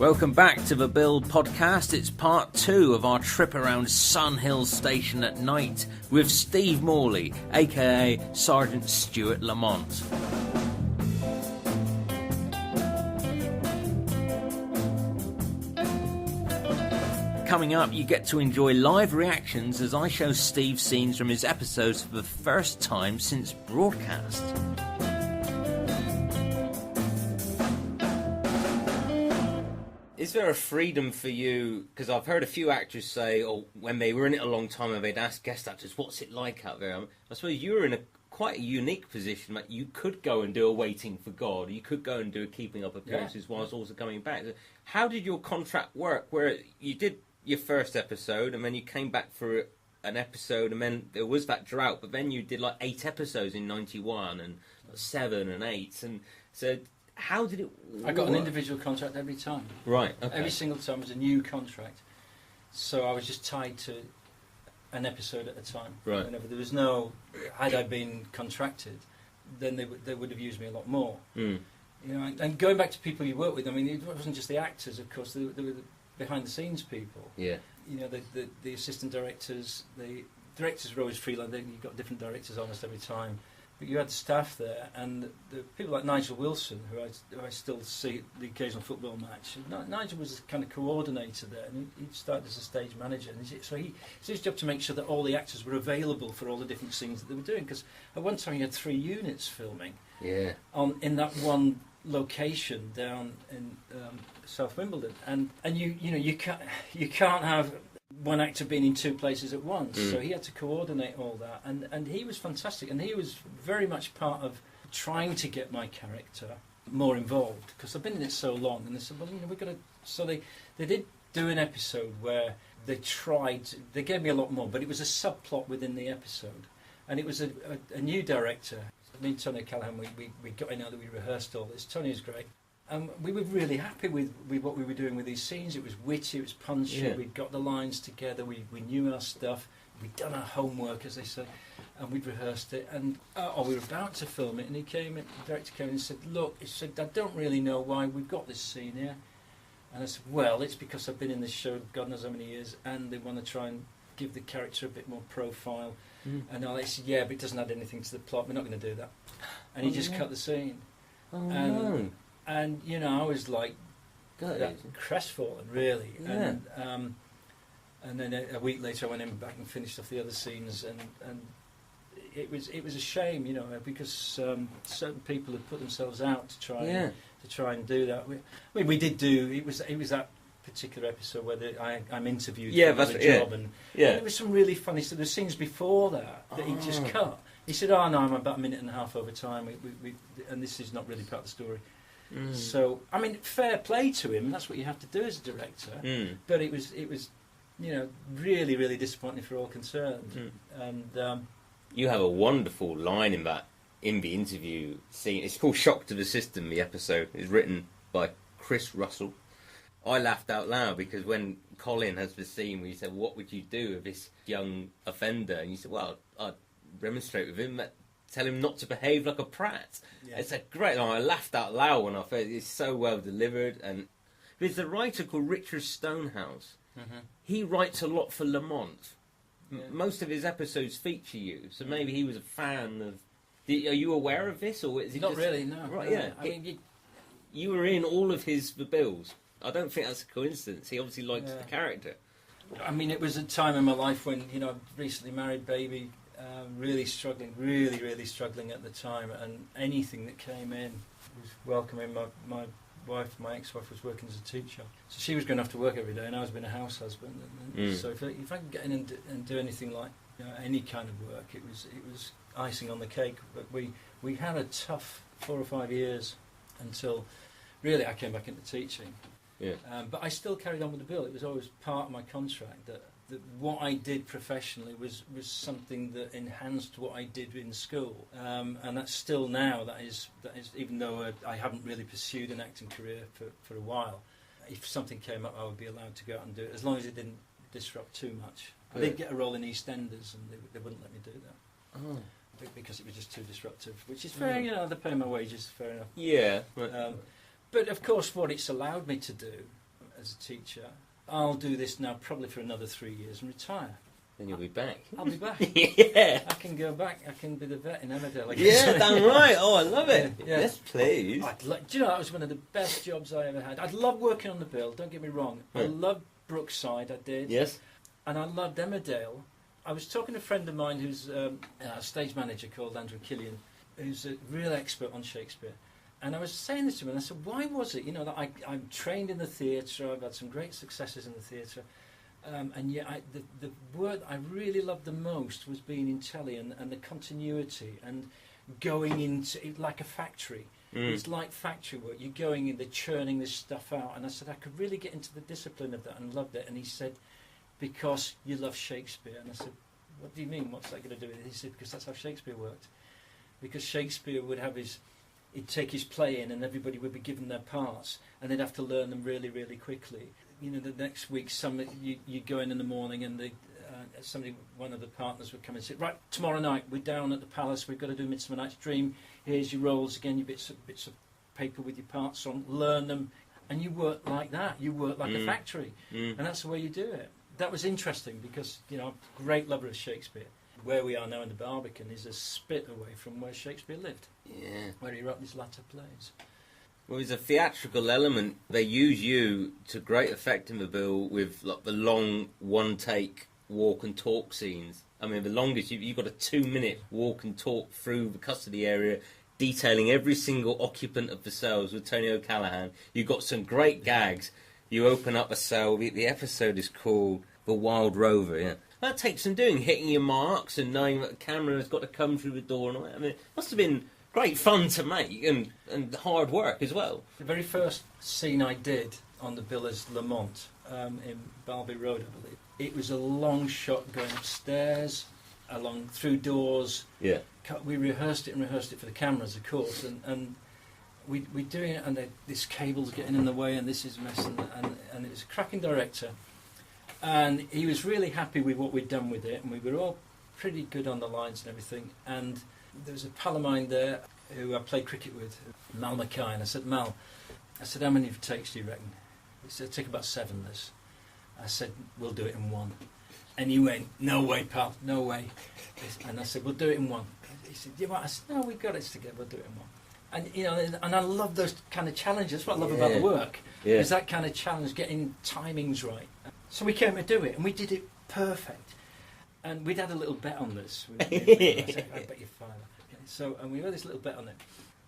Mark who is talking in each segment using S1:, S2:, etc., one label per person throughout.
S1: Welcome back to the Bill podcast. It's part 2 of our trip around Sunhill Station at night with Steve Morley, aka Sgt Stuart Lamont. Coming up, you get to enjoy live reactions as I show Steve scenes from his episodes for the first time since broadcast. Is there a freedom for you, because I've heard a few actors say, or when they were in it a long time, they'd ask guest actors, what's it like out there? I suppose you were in quite a unique position, like you could go and do a Waiting for God, you could go and do a Keeping Up Appearances whilst also coming back. How did your contract work, where you did your first episode and then you came back for an episode and then there was that drought, but then you did like 8 episodes in 91 and 7 and 8, and so how did it work?
S2: I got an individual contract every time.
S1: Right, okay.
S2: Every single time was a new contract. So I was just tied to an episode at a time.
S1: Right.
S2: Whenever there was no... Had I been contracted, then they would have used me a lot more.
S1: Mm.
S2: You know, and going back to people you work with, I mean, it wasn't just the actors, of course, there were the behind-the-scenes people.
S1: Yeah.
S2: You know, the assistant directors, the directors were always freelance. You've got different directors almost every time. But you had the staff there, and the people like Nigel Wilson, who I still see at the occasional football match. Nigel was the kind of coordinator there, and he started as a stage manager. And so it's his job to make sure that all the actors were available for all the different scenes that they were doing. Because at one time you had 3 units filming in that one location down in South Wimbledon, and you can't have one actor being in 2 places at once, so he had to coordinate all that, and he was fantastic, and he was very much part of trying to get my character more involved, because I've been in it so long, and they said, well, we're going to... So they did do an episode where they gave me a lot more, but it was a subplot within the episode, and it was a new director. Me and Tony Callahan, we got in out that we rehearsed all this. Tony was great. We were really happy with what we were doing with these scenes. It was witty, it was punchy, we'd got the lines together, we knew our stuff, we'd done our homework, as they say, and we'd rehearsed it, and we were about to film it, and the director came in and said, look, I don't really know why we've got this scene here. And I said, well, it's because I've been in this show God knows how many years, and they want to try and give the character a bit more profile. And I said, yeah, but it doesn't add anything to the plot, we're not going to do that. And he just cut the scene. And I was like crestfallen, really.
S1: Yeah.
S2: And then a week later, I went in back and finished off the other scenes, and it was a shame, because certain people had put themselves out to try and do that. We did do it was that particular episode where I'm interviewed for the job, and there was some really funny stuff. There's scenes before that he just cut. He said, "Oh no, I'm about a minute and a half over time, and this is not really part of the story." So, I mean, fair play to him. That's what you have to do as a director. But it was, really, really disappointing for all concerned. And
S1: you have a wonderful line in the interview scene. It's called "Shock to the System." The episode is written by Chris Russell. I laughed out loud because when Colin has the scene where you said, "What would you do with this young offender?" and you said, "Well, I'd remonstrate with him." Tell him not to behave like a prat. Yeah. It's a great line. I laughed out loud when I felt it's so well delivered. And there's a writer called Richard Stonehouse. He writes a lot for Lamont. Most of his episodes feature you, so maybe he was a fan of... Are you aware of this, or is it
S2: not really? No.
S1: Right, yeah. I mean, you were in all of his The Bills. I don't think that's a coincidence. He obviously likes the character.
S2: I mean, it was a time in my life when I'd recently married, baby. Really struggling, really struggling at the time, and anything that came in was welcoming. My ex-wife was working as a teacher, so she was going to have to work every day, and I was being a house husband. So if I could get in and do anything like any kind of work, it was icing on the cake. But we had a tough 4 or 5 years until really I came back into teaching. Yeah. But I still carried on with the bill. It was always part of my contract that what I did professionally was something that enhanced what I did in school, and that's still now. That is even though I haven't really pursued an acting career for a while. If something came up, I would be allowed to go out and do it, as long as it didn't disrupt too much. I did get a role in EastEnders, and they wouldn't let me do that because it was just too disruptive. Which is fair, they're paying my wages, fair enough.
S1: Yeah.
S2: But of course, what it's allowed me to do as a teacher. I'll do this now probably for another 3 years and retire.
S1: Then you'll be back.
S2: I'll be back.
S1: Yeah.
S2: I can go back. I can be the vet in Emmerdale.
S1: Yeah, damn right. Oh, I love it.
S2: Yeah.
S1: Yes, please.
S2: Do you know, that was one of the best jobs I ever had. I'd love working on the bill, don't get me wrong. I loved Brookside, I did.
S1: Yes.
S2: And I loved Emmerdale. I was talking to a friend of mine who's a stage manager called Andrew Killian, who's a real expert on Shakespeare. And I was saying this to him, and I said, why was it, that I'm trained in the theatre, I've had some great successes in the theatre, and yet the word I really loved the most was being in telly and the continuity and going into it like a factory. It's like factory work. You're going in, they're churning this stuff out. And I said, I could really get into the discipline of that and loved it. And he said, because you love Shakespeare. And I said, what do you mean? What's that going to do with it? He said, because that's how Shakespeare worked. Because Shakespeare would have he'd take his play in and everybody would be given their parts and they'd have to learn them really, really quickly. The next week, you go in the morning and one of the partners would come and say, right, tomorrow night we're down at the Palace, we've got to do Midsummer Night's Dream, here's your roles again, your bits of paper with your parts on, learn them, and you work like that, you work like a factory, and that's the way you do it. That was interesting because, I'm a great lover of Shakespeare. Where we are now in the Barbican is a spit away from where Shakespeare lived, where he wrote his latter plays.
S1: Well, there's a theatrical element. They use you to great effect in the bill with the long one-take walk and talk scenes. I mean, the longest, you've got a 2-minute walk and talk through the custody area, detailing every single occupant of the cells with Tony O'Callaghan. You've got some great gags. You open up a cell. The episode is called The Wild Rover, yeah. That takes some doing, hitting your marks and knowing that the camera has got to come through the door and all that. I mean, it must have been great fun to make and hard work as well.
S2: The very first scene I did on the bill as Lamont in Balby Road, I believe, it was a long shot going upstairs, along through doors.
S1: Yeah.
S2: We rehearsed it for the cameras, of course, and we're doing it, and this cable's getting in the way, and this is messing, and it was a cracking director. And he was really happy with what we'd done with it, and we were all pretty good on the lines and everything. And there was a pal of mine there who I played cricket with, Mal Mackay, and I said, Mal, how many takes do you reckon? He said, take about 7 this. I said, we'll do it in 1. And he went, no way, pal, no way. And I said, we'll do it in 1. He said, yeah, well, I said, no, we've got it together, we'll do it in 1. And and I love those kind of challenges. That's what I love about the work, is that kind of challenge, getting timings right. So we came to do it, and we did it perfect. And we'd had a little bet on this. I said, I bet you £5. Okay, and we had this little bet on it.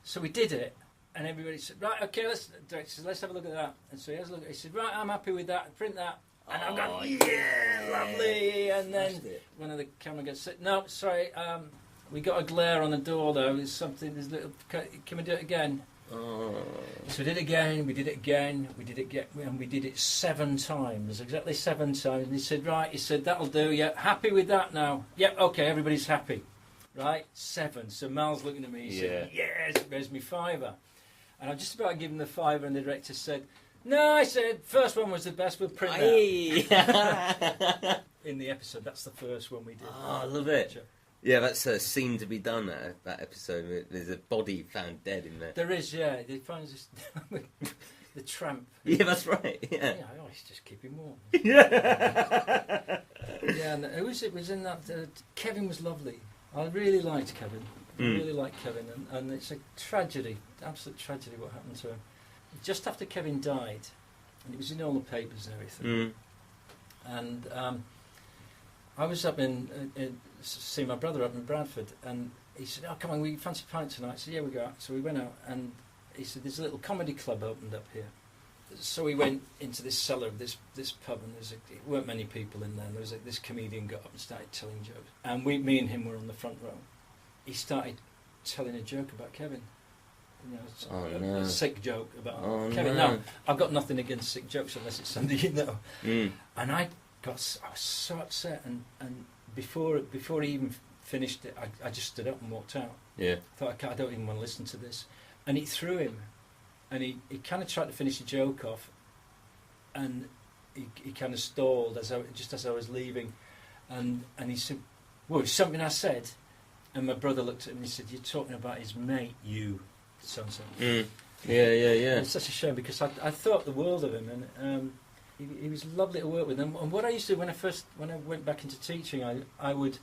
S2: So we did it, and everybody said, right, okay, let's have a look at that. And so he has a look. He said, right, I'm happy with that. Print that. And I'm going, yeah, lovely. And then one of the camera guys said, no, sorry, we got a glare on the door though. There's something. There's little. Can we do it again?
S1: Oh.
S2: So we did it again, we did it again, and we did it 7 times, exactly 7 times. And he said, right, he said, that'll do, yeah, happy with that now? Yep, okay, everybody's happy. Right, 7. So Mal's looking at me, he said, yes, there's me £5. And I'm just about to give him the £5, and the director said, no, I said, first one was the best, we'll print that. In the episode, that's the first one we did.
S1: Oh, I love it. Yeah, that's a scene to be done, that episode. There's a body found dead in there.
S2: There is, yeah. They find this, the tramp.
S1: Yeah, that's right, yeah.
S2: I always just keep him warm.
S1: Yeah.
S2: Yeah, and who was it? Was in that... Kevin was lovely. I really liked Kevin. I really liked Kevin. And it's a tragedy, absolute tragedy what happened to him. Just after Kevin died, and it was in all the papers and everything, and I was up in see my brother up in Bradford, and he said, oh, come on, we fancy a pint tonight? I said, yeah, we go out. So we went out, and he said, there's a little comedy club opened up here. So we went into this cellar of this pub, and there weren't many people in there, and there was this comedian got up and started telling jokes. And me and him were on the front row. He started telling a joke about Kevin. A sick joke about Kevin. No. Now, I've got nothing against sick jokes unless it's somebody you know. And I was so upset, and before he even finished it, I just stood up and walked out.
S1: Yeah.
S2: Thought, I don't even want to listen to this. And he threw him, and he kind of tried to finish the joke off, and he kind of stalled just as I was leaving, and he said, well, it's something I said, and my brother looked at him and he said, you're talking about his mate, you, so-and-so.
S1: Yeah.
S2: It's such a shame because I thought the world of him, and he was lovely to work with. And what I used to do when I went back into teaching, I would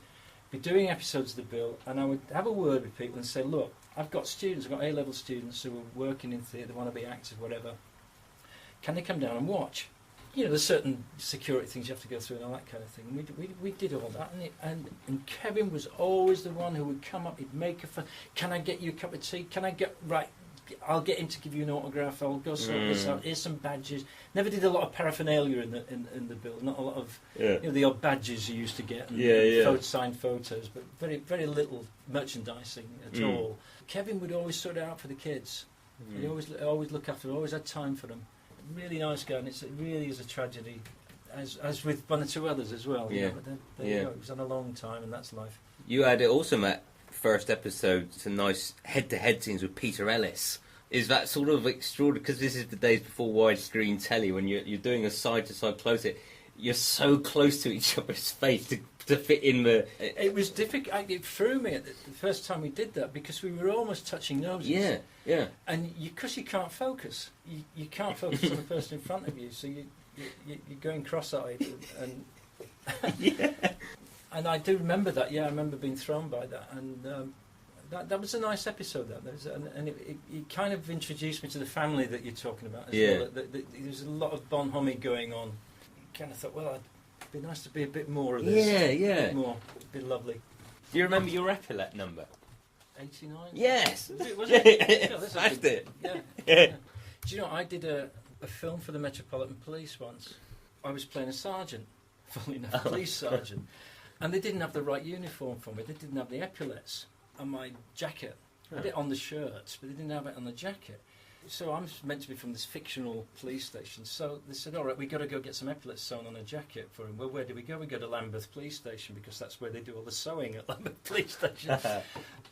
S2: be doing episodes of the Bill, and I would have a word with people and say, look, I've got A-level students who are working in theatre, they want to be actors, whatever. Can they come down and watch? You know, there's certain security things you have to go through and all that kind of thing. And we did all that, and Kevin was always the one who would come up. He'd make a fun. Can I get you a cup of tea? Can I get right? I'll get him to give you an autograph. I'll go sort this out. Here's some badges. Never did a lot of paraphernalia in the Bill. Not a lot of the odd badges you used to get and signed photos, but very very little merchandising at all. Kevin would always sort it out for the kids. He always look after them. Always had time for them. Really nice guy, and it really is a tragedy, as with one or two others as well.
S1: Yeah,
S2: but it was on a long time, and that's life.
S1: You had it also, Matt. First episode, some nice head-to-head scenes with Peter Ellis. Is that sort of extraordinary? Because this is the days before widescreen telly, when you're doing a side-to-side close-up, you're so close to each other's face to fit in the...
S2: It was difficult. It threw me at the first time we did that, because we were almost touching noses.
S1: Yeah.
S2: And because you can't focus. You can't focus on the person in front of you, so you're going cross-eyed. And and I do remember that. Yeah, I remember being thrown by that. And that was a nice episode. And it kind of introduced me to the family that you're talking about as well. There's a lot of bonhomie going on. Kind of thought, well, it'd be nice to be a bit more of this. A bit more. It'd be lovely.
S1: Do you remember your epaulette number?
S2: 89?
S1: Yes.
S2: Was it?
S1: Smashed it.
S2: Yeah. Do you know, I did a film for the Metropolitan Police once. I was playing a sergeant, funnily enough, police sergeant. And they didn't have the right uniform for me. They didn't have the epaulets on my jacket. I had it on the shirt, but they didn't have it on the jacket. So I'm meant to be from this fictional police station. So they said, all right, we've got to go get some epaulets sewn on a jacket for him. Well, where do we go? We go to Lambeth Police Station, because that's where they do all the sewing at Lambeth Police Station. So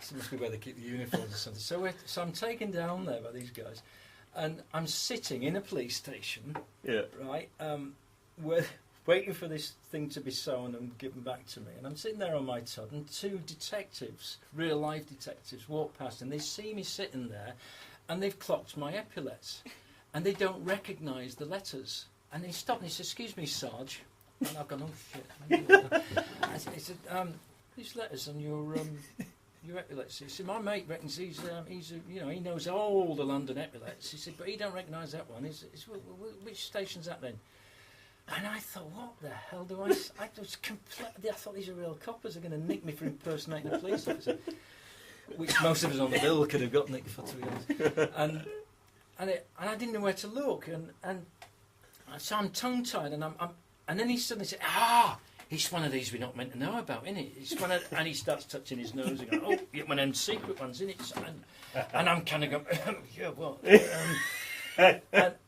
S2: it must be where they keep the uniforms or something. So I'm taken down there by these guys, and I'm sitting in a police station, right, waiting for this thing to be sewn and given back to me. And I'm sitting there on my tub, and two detectives, real-life detectives, walk past, and they see me sitting there, and they've clocked my epaulets, and they don't recognise the letters. And they stop and he says, "Excuse me, Sarge." And I've gone, "Oh shit." He said, "These letters on your epaulets." He said, "My mate reckons he knows all the London epaulets." He said, "But he don't recognise that one." He said, "Which station's that then?" And I thought, what the hell do I... I thought these are real coppers, are going to nick me for impersonating a police officer. Which most of us on the bill could have got nicked for, to be honest. And I didn't know where to look, and so I'm tongue-tied, and then he suddenly said, it's one of these we're not meant to know about, isn't it? It's one of, and he starts touching his nose and going, "Oh, yeah, one of them secret ones, isn't it?" And I'm kind of going, "Yeah, well..."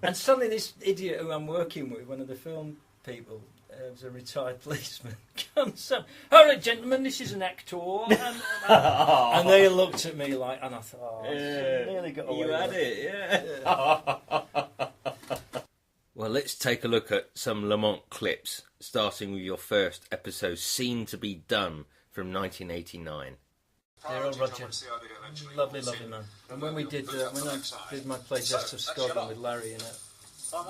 S2: And suddenly this idiot who I'm working with, one of the film people, was a retired policeman, comes up, "All right, gentlemen, this is an actor." And they looked at me like, and I thought, nearly got away.
S1: You had it, yeah. Well, let's take a look at some Lamont clips, starting with your first episode, Scene to Be Done, from 1989.
S2: Dear old Roger, lovely man. And when I did my play Zest of Scotland with Larry in it,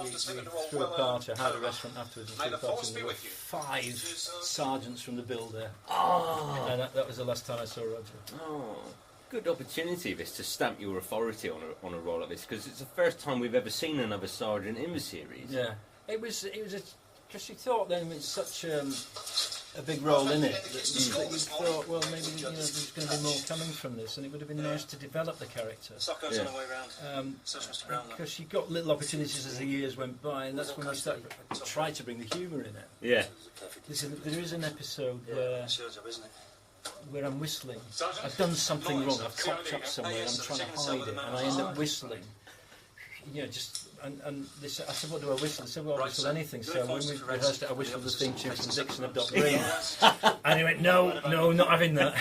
S2: we threw a party. I had a restaurant afterwards and threw a party, and there were 5 sergeants from the bill there.
S1: Oh.
S2: And that was the last time I saw Roger.
S1: Oh, good opportunity this to stamp your authority on a role like this, because it's the first time we've ever seen another sergeant in the series.
S2: Yeah, it was because you thought then it's such a big role in it that you thought, well, maybe there's going to be more coming from this, and it would have been nice to develop the character.
S3: Sockos on the way round.
S2: Because you got little opportunities as the years went by, and that's when I started to try to bring the humour in it.
S1: Yeah.
S2: There is an episode where I'm whistling. I've done something wrong. I've cocked up somewhere. I'm trying to hide it, and I end up whistling. And they said, I said, "What do I whistle?" They said, "Well, I whistle anything." So when we rehearsed it, I whistled the theme tune from Dixon of Doc Green. And he went, no, not having that.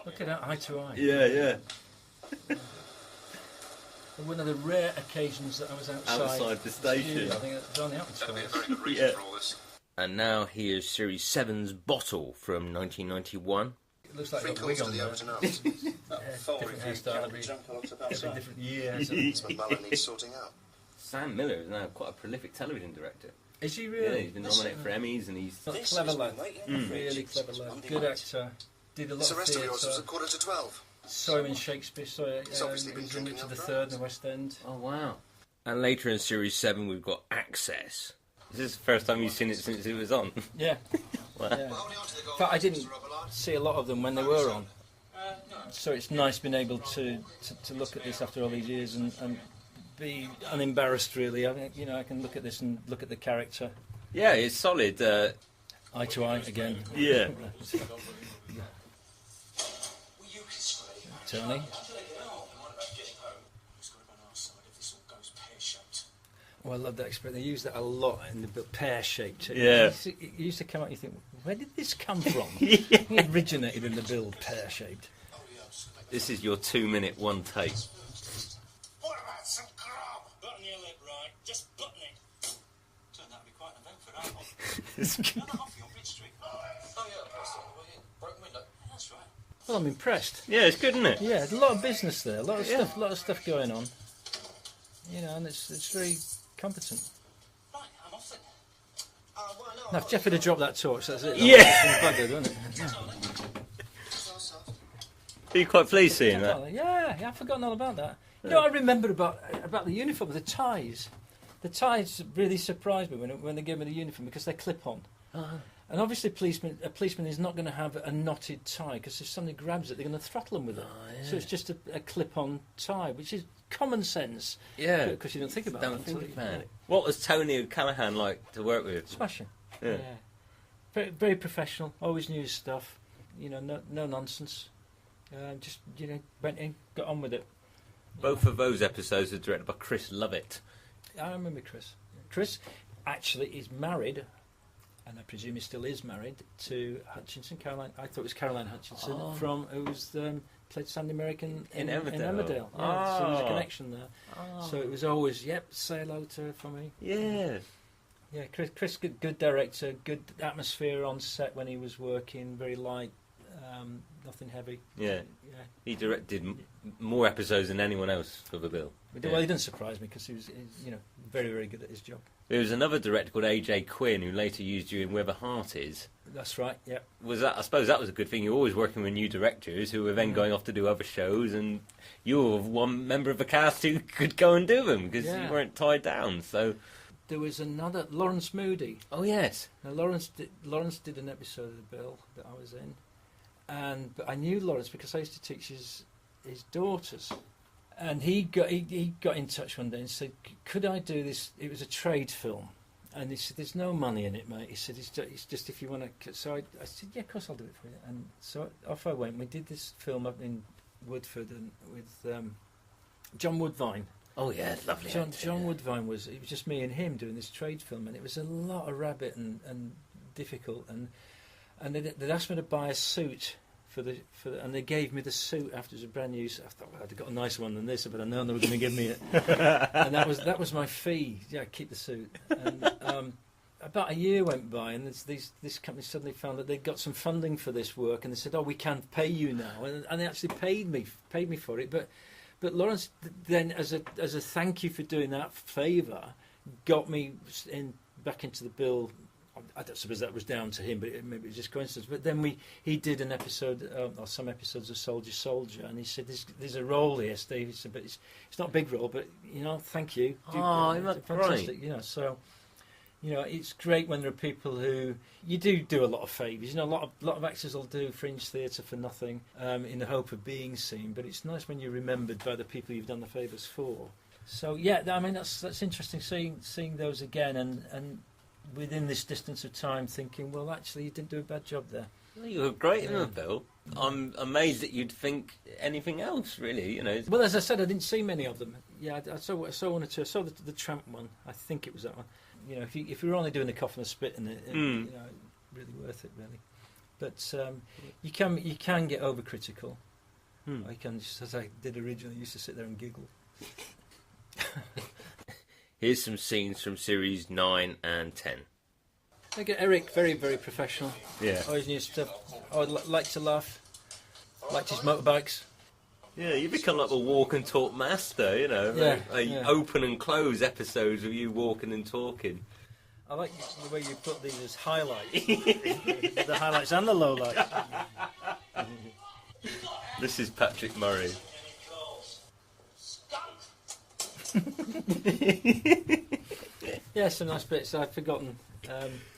S2: Look at that, eye to eye.
S1: Yeah.
S2: One of the rare occasions that I was outside
S1: the station.
S2: I think it only happened twice.
S1: Yeah. And now here's Series 7's Bottle from 1991.
S2: It looks like I've got a wig on there. Different hairstyle every different year.
S3: My ballad needs sorting out.
S1: Sam Miller is now quite a prolific television director.
S2: Is he really?
S1: Yeah, he's been nominated for Emmys, and he's...
S2: Clever lad. Really clever lad. Good actor. Did a lot of theatre.
S3: Was a 11:45.
S2: Saw him in Shakespeare. Saw he was in Richard III in the West End.
S1: Oh, wow. And later in Series 7, we've got Access. Is this the first time you've seen it since it was on?
S2: Yeah.
S1: Wow.
S2: Yeah. In fact, I didn't see a lot of them when they were on. So it's nice being able to look at this after all these years and be unembarrassed, really. I think, I can look at this and look at the character.
S1: Yeah, it's solid.
S2: Eye to eye again.
S1: Yeah.
S2: Tony? Well, I love that expression. They use that a lot in the book, pear-shaped.
S1: Yeah.
S2: It used to come out and you think, where did this come from?
S1: Yeah.
S2: It originated in the bill, pear-shaped.
S1: This is your 2-minute one take.
S4: What about some grub? Button your lip right, just button it. Turned out to be quite an event for that one. Not off your bridge street. Oh yeah, pressed on the way in. Broken window. That's right.
S2: Well, I'm impressed.
S1: Yeah, it's good, isn't it?
S2: Yeah, a lot of business there, a lot of stuff going on. And it's very competent.
S4: Right, I'm off then.
S2: Now, if Jeff had dropped that torch, that's it.
S1: Yeah.
S2: Buggered, wasn't it?
S1: Are you quite pleased seeing that?
S2: Yeah, I've forgotten all about that. I remember about the uniform, the ties. The ties really surprised me when they gave me the uniform because they clip on.
S1: Uh-huh.
S2: And obviously a policeman is not going to have a knotted tie because if somebody grabs it, they're going to throttle them with it.
S1: Oh, yeah.
S2: So it's just a clip-on tie, which is common sense.
S1: Yeah.
S2: Because you don't think about it.
S1: What was Tony O'Callaghan like to work with?
S2: Smashing.
S1: Yeah.
S2: Very, very professional, always knew his stuff. No nonsense. Just, went in, got on with it.
S1: Both of those episodes are directed by Chris Lovett.
S2: I remember Chris. Chris actually is married, and I presume he still is married, to Hutchinson, Caroline. I thought it was Caroline Hutchinson, who was played Sandy American in Emmerdale. Yeah, so there's a connection there.
S1: Oh.
S2: So it was always, say hello to her for me.
S1: Yeah.
S2: Yeah, Chris good director, good atmosphere on set when he was working, very light, nothing heavy.
S1: Yeah. He directed more episodes than anyone else for the bill.
S2: Well, he didn't surprise me because he's very, very good at his job.
S1: There was another director called A.J. Quinn who later used you in Where the Heart Is.
S2: That's right, yeah.
S1: I suppose that was a good thing. You're always working with new directors who were then going off to do other shows, and you were one member of the cast who could go and do them because you weren't tied down. So
S2: there was another, Lawrence Moody.
S1: Oh, yes.
S2: Now, Lawrence did an episode of the bill that I was in, but I knew Lawrence because I used to teach his daughters. And he got in touch one day and said, could I do this? It was a trade film. And he said, there's no money in it, mate. He said, it's just if you want to... So I said, yeah, of course I'll do it for you. And so off I went. We did this film up in Woodford with John Woodvine.
S1: Oh, yeah, lovely.
S2: John Woodvine it was just me and him doing this trade film. And it was a lot of rabbit and difficult. And they'd asked me to buy a suit... and they gave me the suit after it was a brand new. I thought I'd have got a nicer one than this, but I know they were going to give me it. And that was my fee. Yeah, keep the suit. And about a year went by, and this company suddenly found that they'd got some funding for this work, and they said, "Oh, we can pay you now," and they actually paid me for it. But Lawrence then, as a thank you for doing that favour, got me back into the bill. I don't suppose that was down to him, but maybe it was just coincidence. But then he did an episode, or some episodes of Soldier, and he said, "There's a role here, Steve." He said, "But it's not a big role, but thank you."
S1: That's
S2: fantastic.
S1: right.
S2: So it's great when there are people who you do a lot of favours. A lot of actors will do fringe theatre for nothing in the hope of being seen. But it's nice when you're remembered by the people you've done the favours for. So yeah, I mean that's interesting seeing those again and within this distance of time thinking, well, actually, you didn't do a bad job there.
S1: Well, you were great in the bill. I'm amazed that you'd think anything else, really,
S2: Well, as I said, I didn't see many of them. Yeah, I saw one or two. I saw the Tramp one. I think it was that one. If you were only doing a cough and a spit in it, really worth it, really. But you can get overcritical. I can, just as I did originally, used to sit there and giggle.
S1: Here's some scenes from series 9 and 10.
S2: I get Eric, very, very professional.
S1: Yeah.
S2: Always knew stuff. I would like to laugh. Liked his motorbikes.
S1: Yeah, you become like the walk and talk master, you know. Open and close episodes of you walking and talking.
S2: I like the way you put these as highlights. The highlights and the lowlights.
S1: This is Patrick Murray.
S2: Yeah, some nice bits. I've forgotten.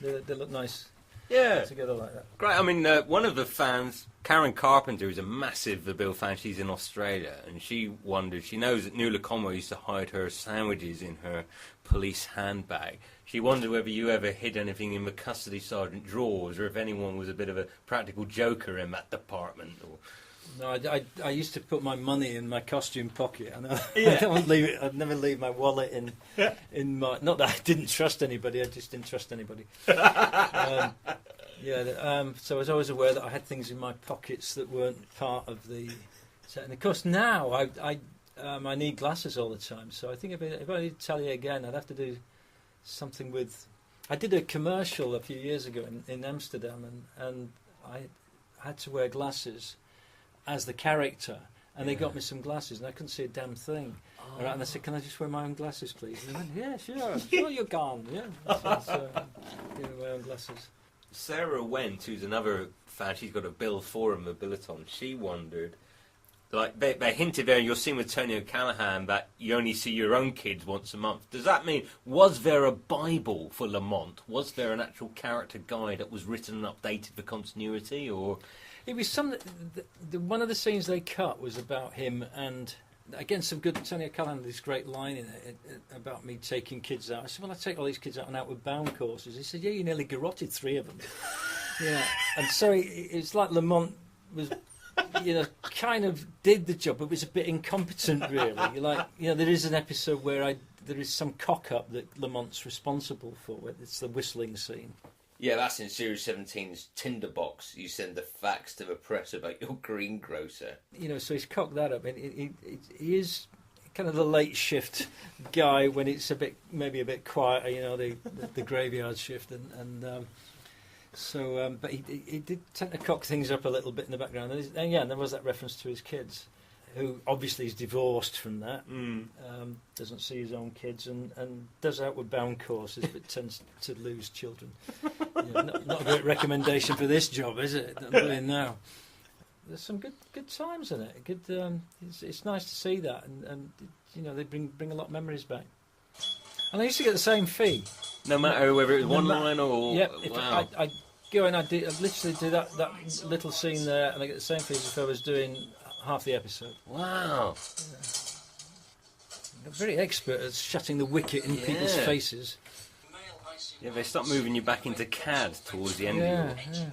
S2: They look nice.
S1: Yeah.
S2: Together like that.
S1: Great. I mean, one of the fans, Karen Carpenter, is a massive The Bill fan. She's in Australia, and she wondered, she knows that Nuala Conway used to hide her sandwiches in her police handbag. She wondered whether you ever hid anything in the custody sergeant drawers, or if anyone was a bit of a practical joker in that department. Or...
S2: No, I used to put my money in my costume pocket, and I don't leave it. I'd never leave my wallet in my. Not that I didn't trust anybody. I just didn't trust anybody. So I was always aware that I had things in my pockets that weren't part of the set. And of course now I need glasses all the time. So I think if I need to tell you again, I'd have to do something with. I did a commercial a few years ago in Amsterdam, and I had to wear glasses as the character, and they got me some glasses, and I couldn't see a damn thing. Oh. Right, and I said, "Can I just wear my own glasses, please?" And they went, "Yeah, sure, you're gone." Yeah, so, my own glasses.
S1: Sarah Went, who's another fan, she's got a Bill Forum, a Billathon. She wondered, like they hinted there in your scene with Tony O'Callaghan that you only see your own kids once a month. Does that mean, was there a Bible for Lamont? Was there an actual character guide that was written and updated for continuity, or?
S2: It was one of the scenes they cut was about him, and again, some good. Tony O'Callaghan had this great line in it about me taking kids out. I said, "Well, I take all these kids out on Outward Bound courses." He said, "Yeah, you nearly garroted 3 of them." Yeah, and so it's like Lamont was, kind of did the job, but was a bit incompetent, really. There is an episode where there is some cock up that Lamont's responsible for. It's the whistling scene.
S1: Yeah, that's in Series 17's Tinderbox. You send the fax to the press about your greengrocer.
S2: So he's cocked that up. And he is kind of the late shift guy when it's maybe a bit quieter, the graveyard shift. But he did tend to cock things up a little bit in the background. And there was that reference to his kids, who obviously is divorced from that, doesn't see his own kids, and does Outward Bound courses, but tends to lose children. Not a great recommendation for this job, is it? I'm doing now. There's some good times in it. It's nice to see that, and they bring a lot of memories back. And I used to get the same fee,
S1: no matter whether it was one line or.
S2: Yeah,
S1: wow.
S2: I go and I literally do that little scene there, and I get the same fee as if I was doing half the episode.
S1: Wow.
S2: They're very expert at shutting the wicket in people's faces.
S1: Yeah, they start moving you back into CAD towards the end of it.
S2: Yeah.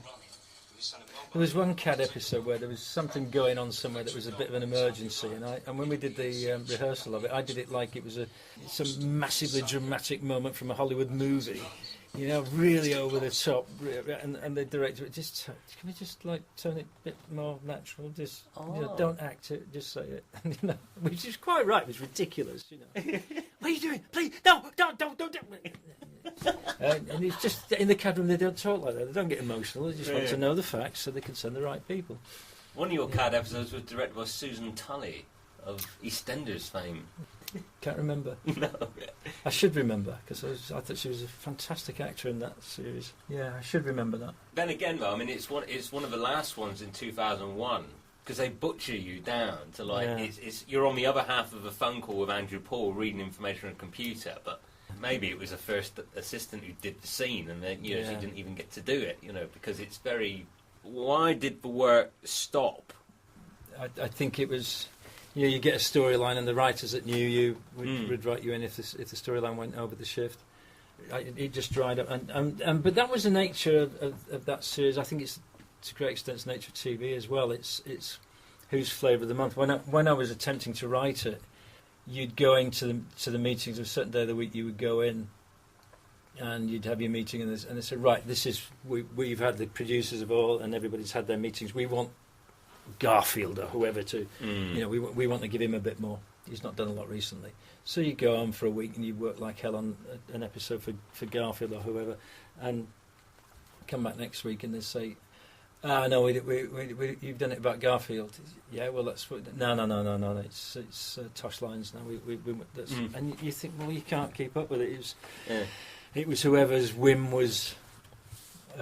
S2: There was one CAD episode where there was something going on somewhere that was a bit of an emergency, and when we did the rehearsal of it, I did it like it was some massively dramatic moment from a Hollywood movie. Really over the top, and the director can we just turn it a bit more natural? Just don't act it, just say it. Which is quite right. It was ridiculous, What are you doing? Please, no, don't. And it's just in the CAD room they don't talk like that. They don't get emotional. They just want to know the facts so they can send the right people.
S1: One of your CAD episodes was directed by Susan Tully of EastEnders fame.
S2: Can't remember.
S1: No.
S2: I should remember, because I thought she was a fantastic actor in that series. Yeah, I should remember that.
S1: Then again, though, I mean, it's one of the last ones in 2001, because they butcher you down to you're on the other half of a phone call with Andrew Paul reading information on a computer, but maybe it was the first assistant who did the scene, and then she didn't even get to do it, because it's very. Why did the work stop?
S2: I think it was. You get a storyline, and the writers that knew you would write you in if the storyline went over the shift. It just dried up, but that was the nature of that series. I think it's to a great extent the nature of TV as well. It's whose flavour of the month. When I was attempting to write it, you'd go into the meetings of a certain day of the week. You would go in, and you'd have your meeting, and they said, right, this is we've had the producers of all, and everybody's had their meetings. We want Garfield or whoever to, we want to give him a bit more. He's not done a lot recently. So you go on for a week and you work like hell on an episode for Garfield or whoever, and come back next week and they say, No, you've done it about Garfield. Yeah, well, that's what. No. It's Tosh Lines now. And you think, well, you can't keep up with it. It was whoever's whim was.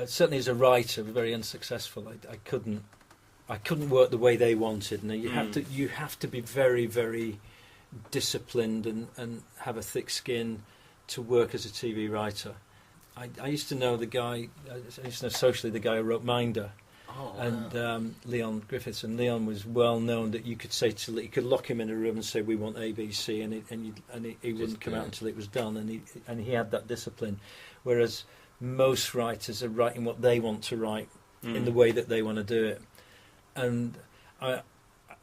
S2: Certainly, as a writer, very unsuccessful. I couldn't work the way they wanted. And you have to be very, very disciplined and have a thick skin to work as a TV writer. I used to know the guy. I used to know socially the guy who wrote Minder.
S1: Oh, wow.
S2: And Leon Griffiths, and Leon was well known that you could say you could lock him in a room and say we want ABC, and he wouldn't come out until it was done, and he had that discipline, whereas most writers are writing what they want to write in the way that they want to do it. And I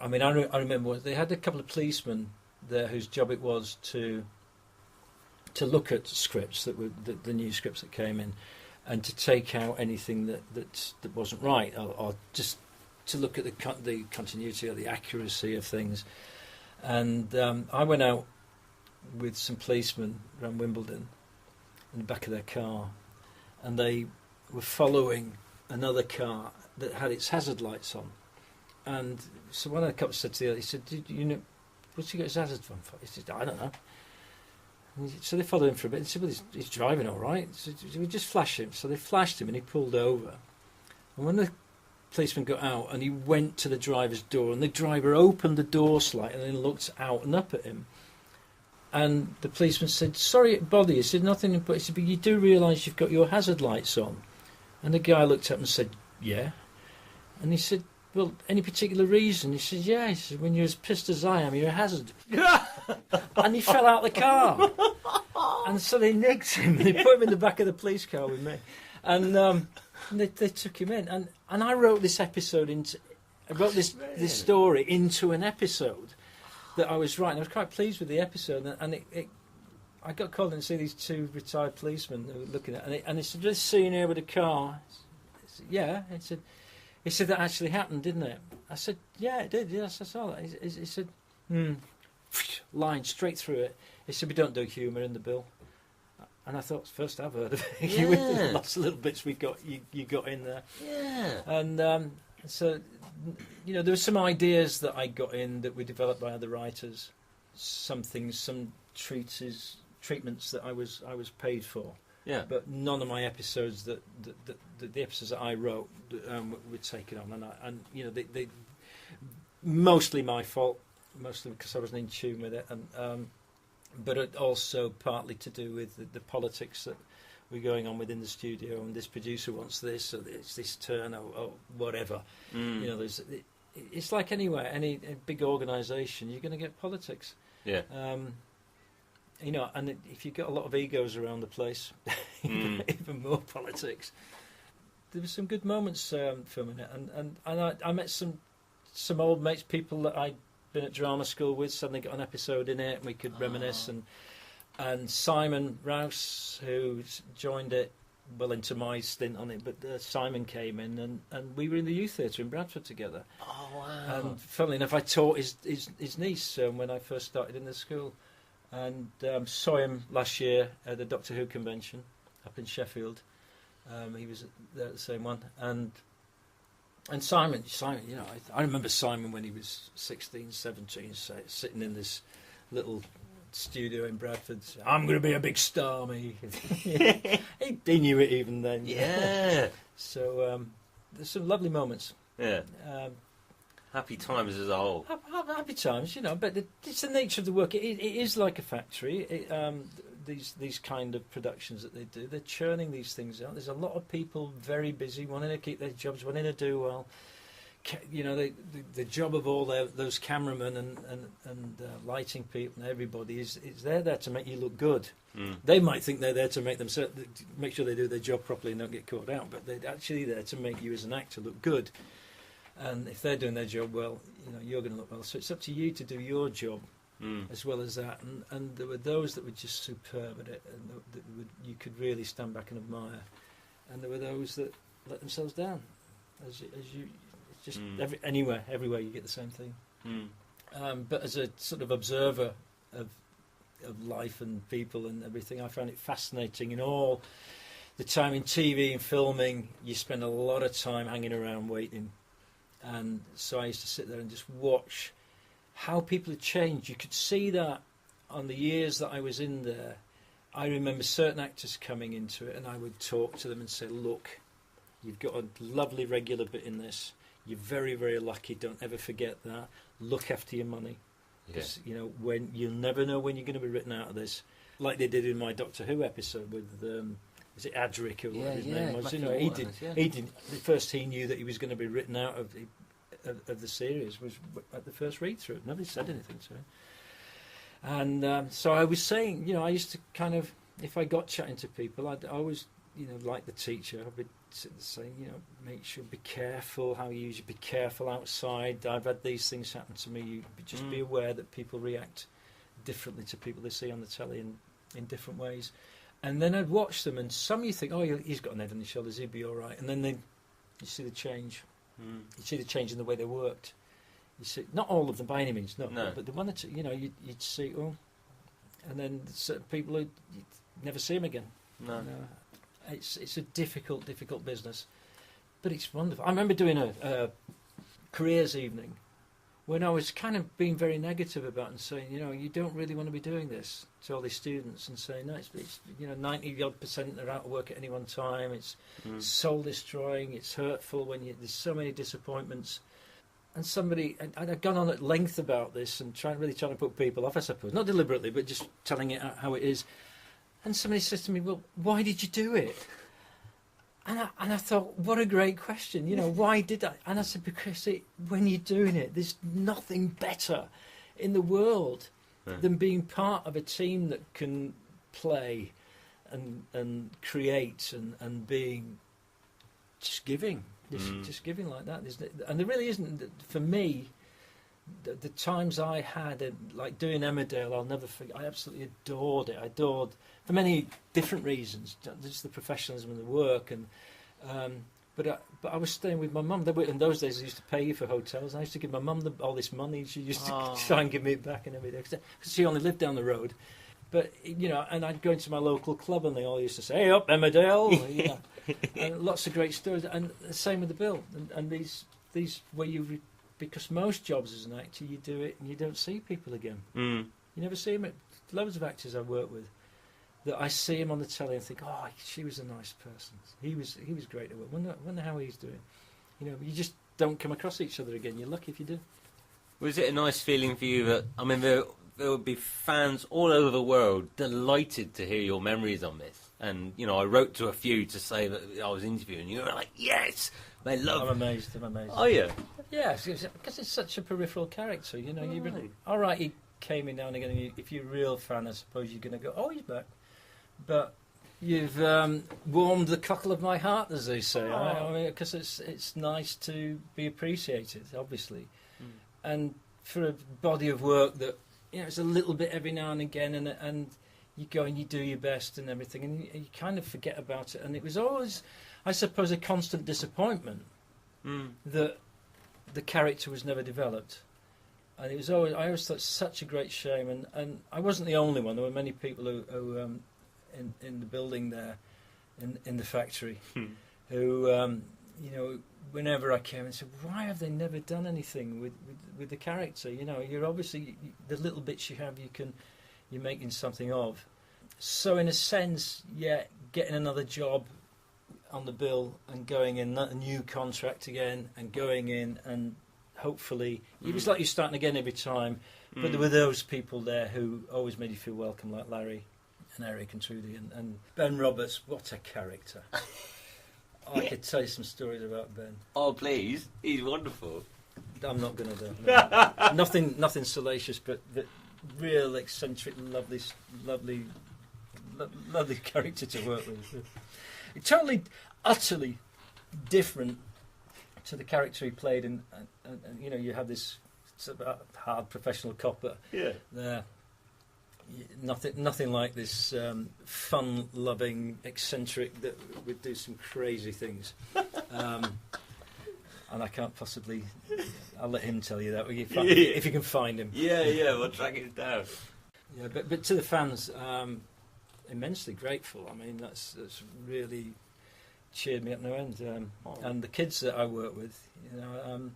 S2: remember they had a couple of policemen there whose job it was to look at scripts that were the new scripts that came in, and to take out anything that wasn't right, or just to look at the continuity or the accuracy of things. And I went out with some policemen around Wimbledon in the back of their car, and they were following another car that had its hazard lights on. And so one of the cops said to the other, he said, "Did you know, what's he got his hazard on for?" He said, "I don't know." So they followed him for a bit and said, "Well, he's driving all right. So we just flash him." So they flashed him and he pulled over. And when the policeman got out and he went to the driver's door, and the driver opened the door slightly and then looked out and up at him. And the policeman said, "Sorry it bothered you." He said, "Nothing," but he said, "But you do realise you've got your hazard lights on?" And the guy looked up and said, "Yeah." And he said, "Well, any particular reason?" He said, "Yeah." He said, "When you're as pissed as I am, you're a hazard." And he fell out of the car. And so they nicked him. They put him in the back of the police car with me. And they took him in. And I wrote this episode this story into an episode that I was writing. I was quite pleased with the episode. And I got called in to see these two retired policemen who were looking at it. And they said, "This scene here with the car." I said, "Yeah." He said, "That actually happened, didn't it?" I said, "Yeah, it did. Yes, I saw that." He said, line straight through it. He said, "We don't do humour in the bill." And I thought, first I've heard of it.
S1: Yeah.
S2: Lots of little bits you got in there.
S1: Yeah.
S2: And so, there were some ideas that I got in that were developed by other writers. Some things, some treatments that I was paid for.
S1: Yeah.
S2: But none of my episodes the episodes that I wrote were taken on, and they mostly my fault, mostly because I wasn't in tune with it, and but it also partly to do with the politics that were going on within the studio, and this producer wants this, or it's this turn, or whatever. It's like anywhere, any big organisation, you're going to get politics.
S1: Yeah.
S2: And if you've got a lot of egos around the place, even more politics. There were some good moments filming it, and I met some old mates, people that I'd been at drama school with. Suddenly got an episode in it, and we could reminisce. And Simon Rouse, who joined it well into my stint on it, but Simon came in, and we were in the youth theatre in Bradford together.
S1: Oh wow!
S2: And funnily enough, I taught his niece when I first started in the school. And saw him last year at the Doctor Who convention up in Sheffield. He was there at the same one. And Simon, I remember Simon when he was 16, 17, sitting in this little studio in Bradford. "I'm going to be a big star, me." He knew it even then.
S1: Yeah.
S2: So there's some lovely moments.
S1: Yeah. Happy times as a whole.
S2: Happy times, but it's the nature of the work. It is like a factory. These kind of productions that they do, they're churning these things out. There's a lot of people very busy, wanting to keep their jobs, wanting to do well. The job of all those cameramen and lighting people and everybody is they're there to make you look good. They might think they're there to make sure they do their job properly and don't get caught out, but they're actually there to make you as an actor look good. And if they're doing their job well, you're going to look well. So it's up to you to do your job as well as that. And there were those that were just superb at it, and you could really stand back and admire. And there were those that let themselves down. As you, it's just everywhere you get the same thing. But as a sort of observer of life and people and everything, I found it fascinating in all the time in TV and filming, you spend a lot of time hanging around waiting. And so I used to sit there and just watch how people had changed. You could see that on the years that I was in there. I remember certain actors coming into it, and I would talk to them and say, look, you've got a lovely regular bit in this. You're very, very lucky. Don't ever forget that. Look after your money. Because, you know, when you'll never know when you're going to be written out of this. Like they did in my Doctor Who episode with, was it Adric or whatever his name was? You know, he didn't. The first he knew that he was going to be written out of the series was at the first read through. Nobody said anything to him. And so I was saying, you know, I used to kind of, if I got chatting to people, I'd always, you know, like the teacher, I'd be saying, you know, make sure, be careful how you use it, be careful outside. I've had these things happen to me. You just be aware that people react differently to people they see on the telly in different ways. And then I'd watch them, and some you think, oh, he's got an head on his shoulders, he'd be all right. And then you see the change. You see the change in the way they worked. You see, not all of them by any means, no. But the one that, you know, you'd see, oh, and then certain people who you'd never see them again. No. It's a difficult business, but it's wonderful. I remember doing a careers evening when I was kind of being very negative about it and saying, you know, you don't really want to be doing this to all these students, and saying, no, it's you know, 90% are out of work at any one time. It's soul destroying. It's hurtful when there's so many disappointments. And I'd gone on at length about this and really trying to put people off, I suppose. Not deliberately, but just telling it how it is. And somebody says to me, well, why did you do it? And I thought, what a great question. You know, why did I? And I said, because when you're doing it, there's nothing better in the world than being part of a team that can play and create and being just giving. Just giving like that. And there really isn't, for me, the times I had, like doing Emmerdale, I'll never forget. I absolutely adored it. I adored, for many different reasons, just the professionalism and the work. But I was staying with my mum. In those days, they used to pay you for hotels. I used to give my mum all this money. She used to try and give me it back and everything, because she only lived down the road. But, you know, and I'd go into my local club and they all used to say, hey up, Emmerdale. You know, and lots of great stories. And the same with the bill. And these where because most jobs as an actor, you do it and you don't see people again. You never see them. Loads of actors I work with, that I see him on the telly and think, oh, she was a nice person. He was great at work. Wonder how he's doing. You know, you just don't come across each other again. You're lucky if you do.
S1: Was it a nice feeling for you that, I mean, there would be fans all over the world delighted to hear your memories on this? And, you know, I wrote to a few to say that I was interviewing you. They were like, yes, they love it.
S2: I'm amazed.
S1: Oh, yeah?
S2: Yeah, because it's such a peripheral character, you know. All right, he came in now and again, and if you're a real fan, I suppose you're going to go, oh, he's back. But you've warmed the cockle of my heart, as they say. I mean, because it's nice to be appreciated, obviously. And for a body of work that, you know, it's a little bit every now and again, and you go and you do your best and everything, and you kind of forget about it. And it was always, I suppose, a constant disappointment that the character was never developed. And it was always, I always thought, such a great shame. And I wasn't the only one. There were many people who in the building there, in the factory, who, you know, whenever I came and said, why have they never done anything with the character? You know, you're obviously, the little bits you have, you're making something of. So in a sense, yeah, getting another job on the bill and going in, a new contract again, and going in, and hopefully, it was like you're starting again every time. But there were those people there who always made you feel welcome, like Larry and Eric and Trudy and Ben Roberts. What a character! I could tell you some stories about Ben.
S1: Oh, please. He's wonderful.
S2: I'm not going to do no. Nothing salacious, but real eccentric, lovely character to work with. Totally, utterly different to the character he played and you know, you have this sort of hard professional copper there. Nothing like this fun-loving eccentric that would do some crazy things. And I can't possibly... I'll let him tell you that if you can find him.
S1: Yeah, we'll track it down.
S2: Yeah, but to the fans, immensely grateful. I mean, that's really cheered me up no end. And the kids that I work with, you know,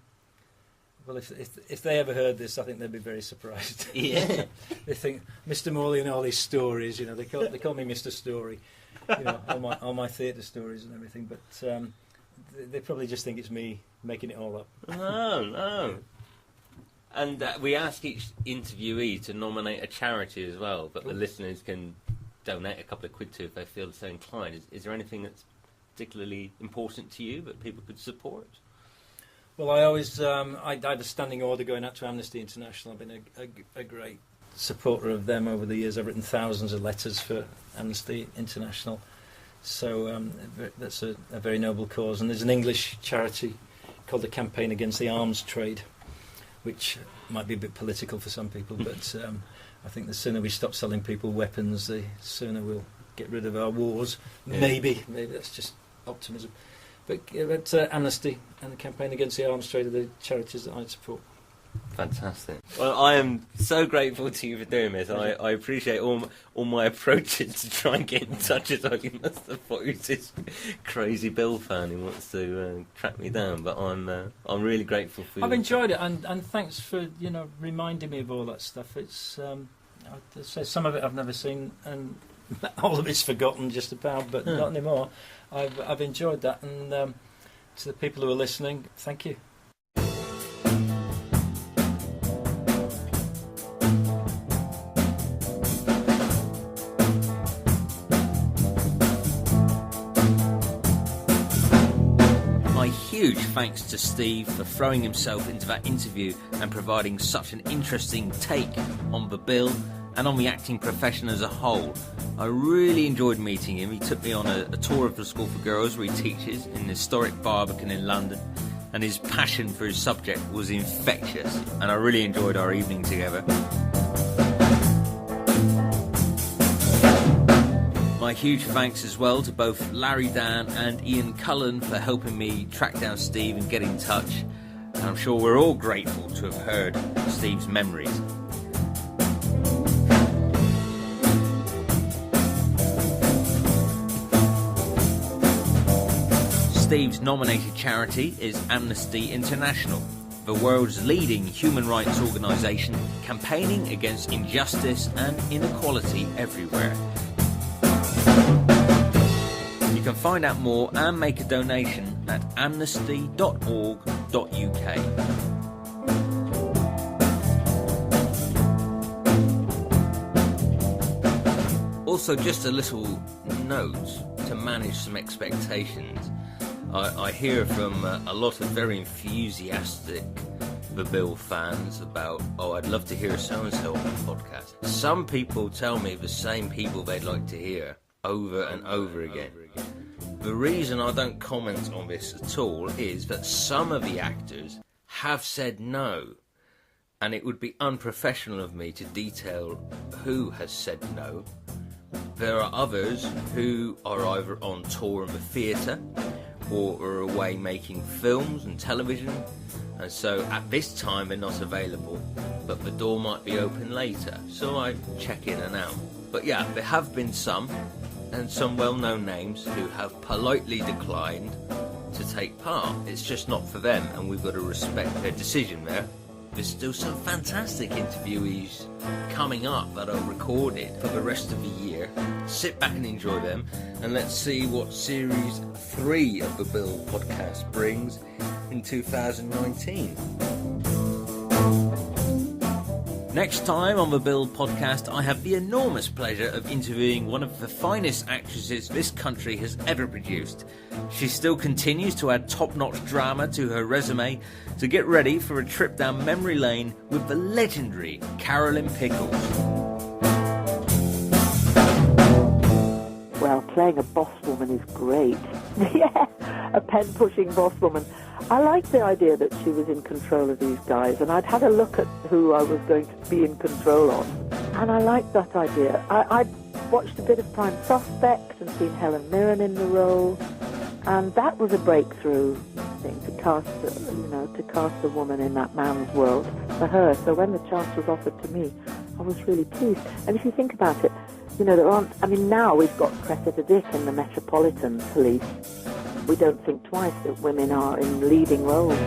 S2: well, if they ever heard this, I think they'd be very surprised.
S1: Yeah.
S2: They think Mr. Morley and all his stories. You know, they call me Mr. Story. You know, all my theatre stories and everything. But they probably just think it's me making it all up.
S1: No. And we ask each interviewee to nominate a charity as well, but the listeners can donate a couple of quid to if they feel so inclined. Is there anything that's particularly important to you that people could support?
S2: Well, I always I have a standing order going out to Amnesty International. I've been a great supporter of them over the years. I've written thousands of letters for Amnesty International, so that's a very noble cause. And there's an English charity called the Campaign Against the Arms Trade, which might be a bit political for some people, but I think the sooner we stop selling people weapons, the sooner we'll get rid of our wars. Yeah. Maybe that's just optimism. But Amnesty and the Campaign Against the Arms Trade are the charities that I support.
S1: Fantastic. Well, I am so grateful to you for doing this. I appreciate all my approaches to try and get in touch with you. You must have thought he was this crazy Bill fan who wants to track me down. But I'm really grateful for you.
S2: I've enjoyed it, and thanks for reminding me of all that stuff. It's I'd say some of it I've never seen, and all of it's forgotten just about, but not anymore. I've enjoyed that, and to the people who are listening, thank you.
S1: Huge thanks to Steve for throwing himself into that interview and providing such an interesting take on the bill and on the acting profession as a whole. I really enjoyed meeting him. He took me on a tour of the School for Girls where he teaches in the historic Barbican in London, and his passion for his subject was infectious, and I really enjoyed our evening together. My huge thanks as well to both Larry Dan and Ian Cullen for helping me track down Steve and get in touch. And I'm sure we're all grateful to have heard Steve's memories. Steve's nominated charity is Amnesty International, the world's leading human rights organisation campaigning against injustice and inequality everywhere. You can find out more and make a donation at amnesty.org.uk. Also, just a little note to manage some expectations. I hear from a lot of very enthusiastic The Bill fans about, I'd love to hear so-and-so on the podcast. Some people tell me the same people they'd like to hear over and over again. The reason I don't comment on this at all is that some of the actors have said no, and it would be unprofessional of me to detail who has said no. There are others who are either on tour in the theatre or are away making films and television, and so at this time they're not available, but the door might be open later, so I check in and out. But yeah, there have been some, and some well-known names who have politely declined to take part. It's just not for them, and we've got to respect their decision there. There's still some fantastic interviewees coming up that are recorded for the rest of the year. Sit back and enjoy them, and let's see what Series 3 of the Bill podcast brings in 2019. Next time on the Bill podcast, I have the enormous pleasure of interviewing one of the finest actresses this country has ever produced. She still continues to add top-notch drama to her resume, so get ready for a trip down memory lane with the legendary Carolyn Pickles.
S3: Well, playing a boss woman is great. Yeah, a pen-pushing boss woman. I liked the idea that she was in control of these guys, and I'd had a look at who I was going to be in control of, and I liked that idea. I'd watched a bit of Prime Suspect and seen Helen Mirren in the role, and that was a breakthrough thing to cast a woman in that man's world for her. So when the chance was offered to me, I was really pleased. And if you think about it, You know, there aren't... I mean, now we've got Cressida Dick in the Metropolitan Police. We don't think twice that women are in leading roles.